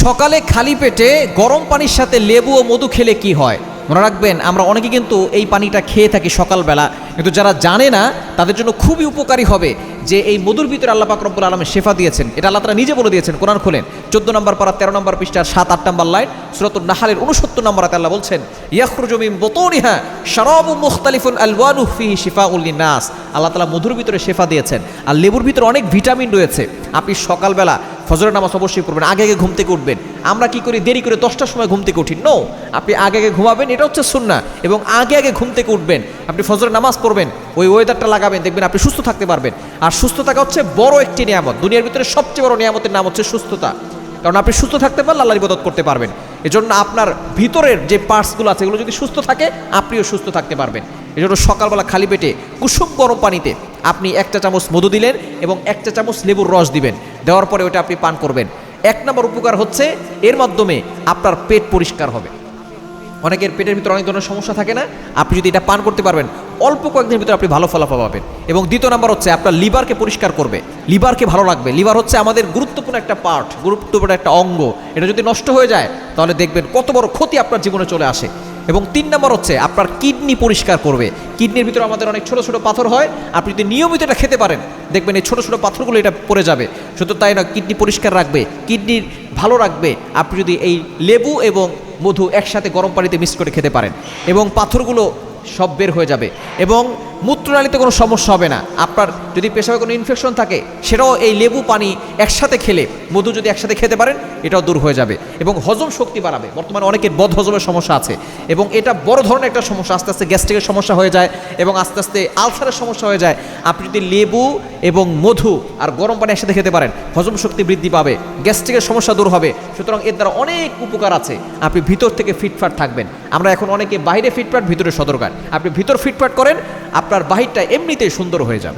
সকালে খালি পেটে গরম পানির সাথে লেবু ও মধু খেলে কি হয়? মনে রাখবেন, আমরা অনেকে কিন্তু এই পানিটা খেয়ে থাকি সকালবেলা, কিন্তু যারা জানে না তাদের জন্য খুবই উপকারী হবে যে এই মধুর ভিতরে আল্লাহ পাক রব্বুল আলামিন শেফা দিয়েছেন। এটা আল্লাহ তাআলা নিজে বলে দিয়েছেন। কোরআন খোলেন 14 নম্বর পারা 13 নম্বর পৃষ্ঠার 7-8 নম্বর লাইন, সূরাতুন নাহলের 69 নম্বর আয়াতে আল্লাহ বলছেন, ইয়াখরুজু মিন বুতুনিহা শারাবুন মুখতালিফুন আলওয়ানুহু ফিহি শিফাউল লিন্নাস। আল্লাহ তাআলা মধুর ভিতরে শেফা দিয়েছেন, আর লেবুর ভিতরে অনেক ভিটামিন রয়েছে। আপনি সকালবেলা ফজরের নামাজ অবশ্যই পড়বেন, আগে আগে ঘুম থেকে উঠবেন। আমরা কি করি, দেরি করে 10টার সময় ঘুম থেকে উঠি। নো, আপনি আগে আগে ঘুমাবেন, এটা হচ্ছে সুন্নাহ। এবং আগে আগে ঘুম থেকে উঠবেন, আপনি ফজরের নামাজ পড়বেন, ওই ওয়েদারটা লাগাবেন, দেখবেন আপনি সুস্থ থাকতে পারবেন। আর সুস্থ থাকা হচ্ছে বড় একটি নিয়ামত। দুনিয়ার ভিতরে সবচেয়ে বড় নিয়ামতের নাম হচ্ছে সুস্থতা। কারণ আপনি সুস্থ থাকতে পারলে আল্লাহর ইবাদত করতে পারবেন। এজন্য আপনার ভিতরের যে পার্টসগুলো আছে এগুলো যদি সুস্থ থাকে, আপনিও সুস্থ থাকতে পারবেন। এজন্য সকালবেলা খালি পেটে কুসুম গরম পানিতে আপনি 1 চা চামচ মধু দিলেন এবং 1 চা চামচ লেবুর রস দিবেন। দেওয়ার পরে ওটা আপনি পান করবেন। 1 নম্বর উপকার হচ্ছে এর মাধ্যমে আপনার পেট পরিষ্কার হবে। অনেকের পেটের ভিতরে অনেক ধরনের সমস্যা থাকে না, আপনি যদি এটা পান করতে পারবেন অল্প কয়েকদিনের ভিতরে আপনি ভালো ফলাফল পাবেন। এবং দ্বিতীয় নাম্বার হচ্ছে আপনার লিভারকে পরিষ্কার করবে, লিভারকে ভালো রাখবে। লিভার হচ্ছে আমাদের গুরুত্বপূর্ণ একটা পার্ট, গুরুত্বপূর্ণ একটা অঙ্গ। এটা যদি নষ্ট হয়ে যায় তাহলে দেখবেন কত বড় ক্ষতি আপনার জীবনে চলে আসে। এবং 3 নম্বর হচ্ছে আপনার কিডনি পরিষ্কার করবে। কিডনির ভিতরে আমাদের অনেক ছোট ছোট পাথর হয়, আপনি যদি নিয়মিত এটা খেতে পারেন দেখবেন এই ছোট ছোট পাথরগুলো এটা পড়ে যাবে। শুধু তাই না, কিডনি পরিষ্কার রাখবে, কিডনি ভালো রাখবে আপনি যদি এই লেবু এবং মধু একসাথে গরম পানিতে মিক্স করে খেতে পারেন, এবং পাথরগুলো সব বের হয়ে যাবে। এবং মূত্রনালীতে কোনো সমস্যা হবে না। আপনার যদি পেশাবে কোনো ইনফেকশন থাকে সেটাও এই লেবু পানি একসাথে খেলে, মধু যদি একসাথে খেতে পারেন এটাও দূর হয়ে যাবে। এবং হজম শক্তি বাড়াবে। বর্তমানে অনেকের বদ হজমের সমস্যা আছে এবং এটা বড় ধরনের একটা সমস্যা। আস্তে আস্তে গ্যাস্ট্রিকের সমস্যা হয়ে যায় এবং আস্তে আস্তে আলসারের সমস্যা হয়ে যায়। আপনি যদি লেবু এবং মধু আর গরম পানি একসাথে খেতে পারেন, হজম শক্তি বৃদ্ধি পাবে, গ্যাস্ট্রিকের সমস্যা দূর হবে। সুতরাং এর দ্বারা অনেক উপকার আছে। আপনি ভিতর থেকে ফিটফাট থাকবেন। আমরা এখন অনেকে বাইরে ফিটফাট, ভিতরে সদরকার। আপনি ভিতর ফিটফাট করেন, আপনার বাহিরটা এমনিতেই সুন্দর হয়ে যাবে।